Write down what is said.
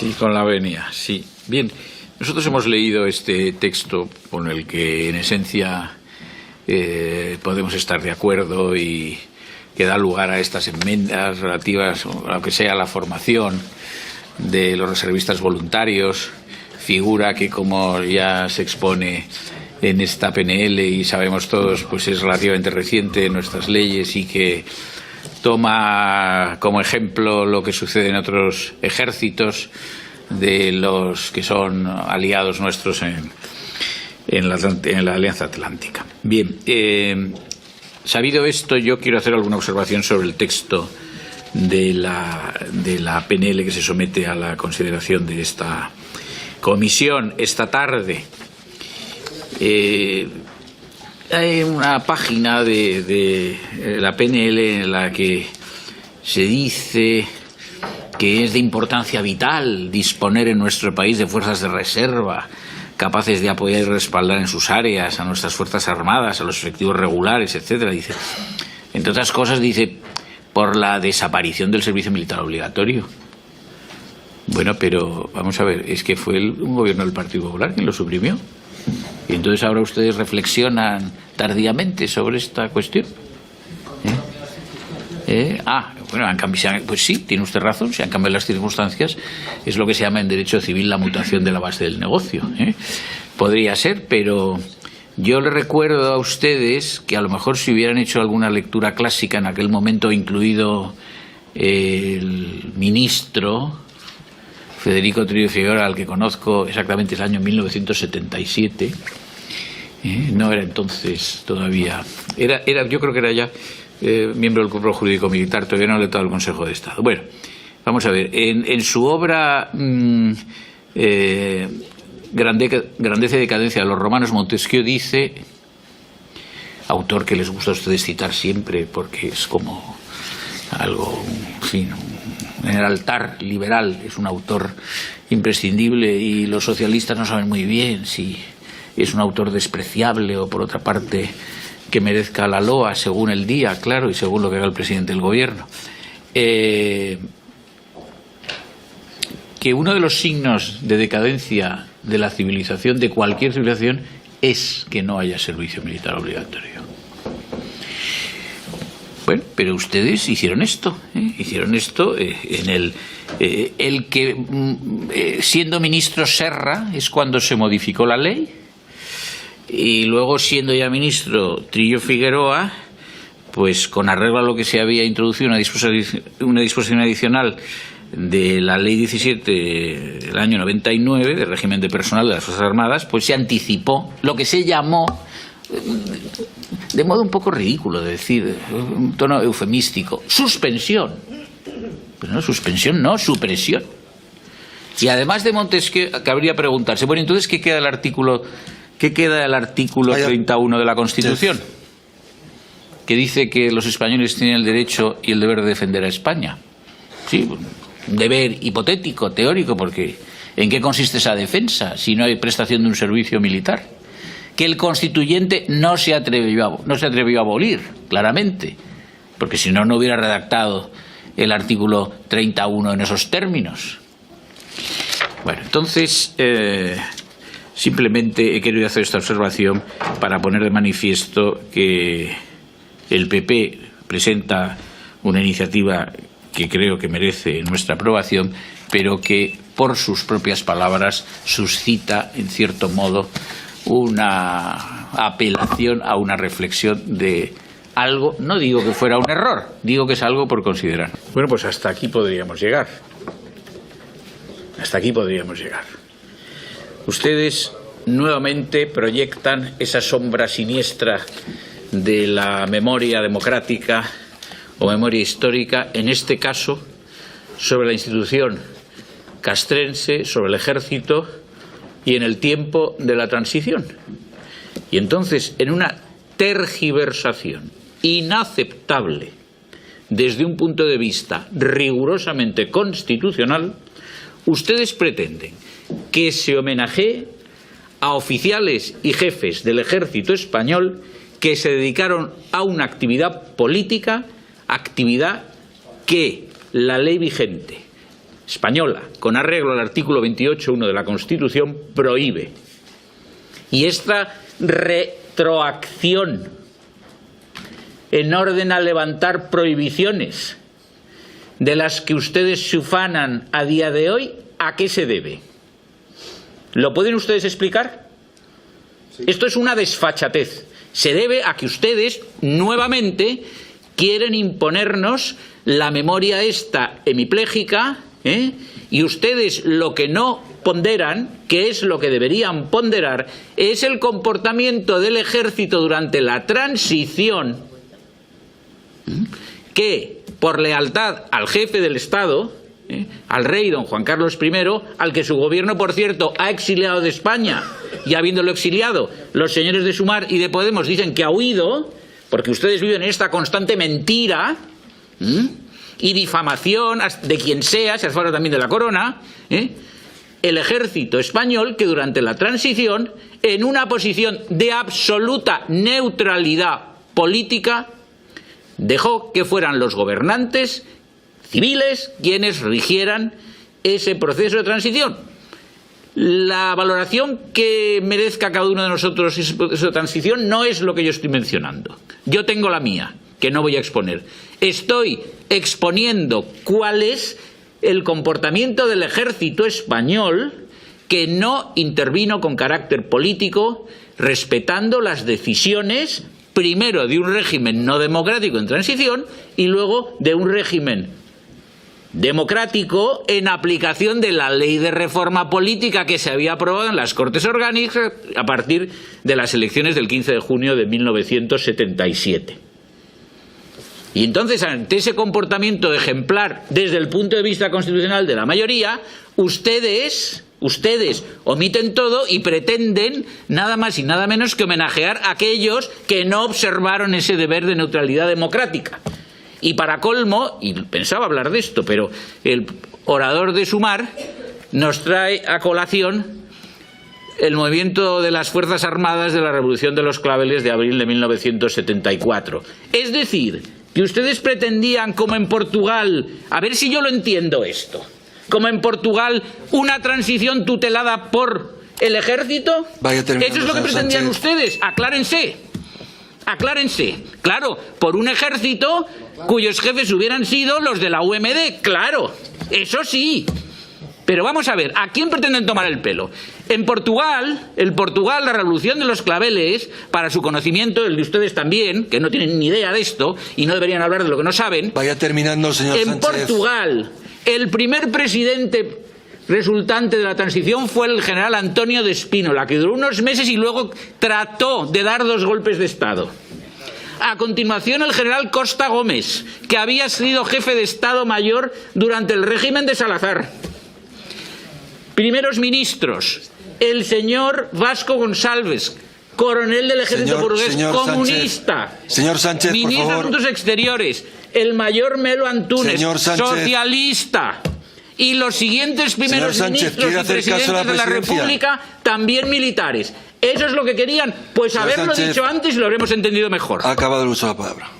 Sí, con la venia, sí. Bien, nosotros hemos leído este texto con el que, en esencia, podemos estar de acuerdo y que da lugar a estas enmiendas relativas a lo que sea la formación de los reservistas voluntarios, figura que, como ya se expone en esta PNL y sabemos todos, pues es relativamente reciente en nuestras leyes y que toma como ejemplo lo que sucede en otros ejércitos de los que son aliados nuestros en la Alianza Atlántica. Bien, sabido esto, yo quiero hacer alguna observación sobre el texto de la PNL que se somete a la consideración de esta comisión esta tarde. Hay una página de la PNL en la que se dice que es de importancia vital disponer en nuestro país de fuerzas de reserva capaces de apoyar y respaldar en sus áreas a nuestras fuerzas armadas, a los efectivos regulares, etcétera. Dice, entre otras cosas, dice, por la desaparición del servicio militar obligatorio. Bueno, pero vamos a ver, es que fue un gobierno del Partido Popular quien lo suprimió. Y entonces ahora ustedes reflexionan tardíamente sobre esta cuestión. Bueno, han cambiado, pues sí, tiene usted razón, se han cambiado las circunstancias, es lo que se llama en derecho civil la mutación de la base del negocio. Podría ser, pero yo le recuerdo a ustedes que a lo mejor si hubieran hecho alguna lectura clásica en aquel momento, incluido el ministro Federico Trillo Figueroa, al que conozco exactamente el año 1977, no era entonces todavía, yo creo que era ya miembro del Cuerpo Jurídico Militar, todavía no le he dado el Consejo de Estado. Bueno, vamos a ver, en su obra Grandeza y decadencia de los romanos, Montesquieu dice, autor que les gusta a ustedes citar siempre porque es como algo, en fin, en el altar liberal, es un autor imprescindible y los socialistas no saben muy bien si es un autor despreciable o, por otra parte, que merezca la loa según el día, claro, y según lo que haga el presidente del gobierno. Que uno de los signos de decadencia de la civilización, de cualquier civilización, es que no haya servicio militar obligatorio. Bueno, pero ustedes hicieron esto, hicieron esto en el que, siendo ministro Serra, es cuando se modificó la ley. Y luego, siendo ya ministro Trillo Figueroa, pues con arreglo a lo que se había introducido una disposición adicional de la Ley 17 del año 99, del régimen de personal de las Fuerzas Armadas, pues se anticipó lo que se llamó, de modo un poco ridículo de decir, un tono eufemístico, suspensión. Pero no, suspensión no, supresión. Y además de Montesquieu, cabría preguntarse, bueno, entonces, ¿qué queda del artículo 31 de la Constitución? Que dice que los españoles tienen el derecho y el deber de defender a España. Sí, un deber hipotético, teórico, porque ¿en qué consiste esa defensa si no hay prestación de un servicio militar? Que el constituyente no se atrevió a abolir, claramente, porque si no, no hubiera redactado el artículo 31 en esos términos. Bueno, entonces, simplemente he querido hacer esta observación para poner de manifiesto que el PP presenta una iniciativa que creo que merece nuestra aprobación, pero que, por sus propias palabras, suscita, en cierto modo, una apelación a una reflexión de algo, no digo que fuera un error, digo que es algo por considerar. Bueno, pues hasta aquí podríamos llegar. Hasta aquí podríamos llegar. Ustedes nuevamente proyectan esa sombra siniestra de la memoria democrática o memoria histórica, en este caso, sobre la institución castrense, sobre el ejército y en el tiempo de la transición. Y entonces, en una tergiversación inaceptable desde un punto de vista rigurosamente constitucional, ustedes pretenden que se homenajee a oficiales y jefes del ejército español que se dedicaron a una actividad política, actividad que la ley vigente española, con arreglo al artículo 28.1 de la Constitución, prohíbe. Y esta retroacción en orden a levantar prohibiciones de las que ustedes se ufanan a día de hoy, ¿a qué se debe? ¿Lo pueden ustedes explicar? Sí. Esto es una desfachatez. Se debe a que ustedes nuevamente quieren imponernos la memoria esta hemipléjica, y ustedes lo que no ponderan, que es lo que deberían ponderar, es el comportamiento del ejército durante la transición, que por lealtad al jefe del Estado, al rey don Juan Carlos I, al que su gobierno, por cierto, ha exiliado de España, y habiéndolo exiliado, los señores de Sumar y de Podemos dicen que ha huido, porque ustedes viven en esta constante mentira y difamación de quien sea, se fuera también de la corona, el ejército español, que durante la transición, en una posición de absoluta neutralidad política, dejó que fueran los gobernantes civiles quienes rigieran ese proceso de transición. La valoración que merezca cada uno de nosotros ese proceso de transición no es lo que yo estoy mencionando. Yo tengo la mía, que no voy a exponer. Estoy exponiendo cuál es el comportamiento del ejército español, que no intervino con carácter político, respetando las decisiones, primero de un régimen no democrático en transición y luego de un régimen democrático en aplicación de la ley de reforma política que se había aprobado en las Cortes Orgánicas a partir de las elecciones del 15 de junio de 1977. Y entonces, ante ese comportamiento ejemplar desde el punto de vista constitucional de la mayoría, ustedes omiten todo y pretenden nada más y nada menos que homenajear a aquellos que no observaron ese deber de neutralidad democrática. Y para colmo, y pensaba hablar de esto, pero el orador de Sumar nos trae a colación el movimiento de las Fuerzas Armadas de la Revolución de los Claveles de abril de 1974. Es decir, que ustedes pretendían, como en Portugal, a ver si yo lo entiendo esto, como en Portugal, una transición tutelada por el ejército. Eso es lo que pretendían ustedes. Aclárense. Aclárense. Claro, por un ejército cuyos jefes hubieran sido los de la UMD. Claro, eso sí. Pero vamos a ver, ¿a quién pretenden tomar el pelo? En Portugal, la Revolución de los Claveles, para su conocimiento, el de ustedes también, que no tienen ni idea de esto y no deberían hablar de lo que no saben. Vaya terminando, señor Sánchez. En Portugal, el primer presidente resultante de la transición fue el general Antonio de Espínola, que duró unos meses y luego trató de dar 2 golpes de Estado. A continuación, el general Costa Gómez, que había sido jefe de Estado Mayor durante el régimen de Salazar. Primeros ministros, el señor Vasco Gonçalves, coronel del ejército portugués, comunista. Señor Sánchez, ministro de Asuntos Exteriores, el mayor Melo Antúnez, socialista. Y los siguientes primeros ministros y presidentes de la República, también militares. ¿Eso es lo que querían? Pues haberlo dicho antes y lo habremos entendido mejor. Ha acabado el uso de la palabra.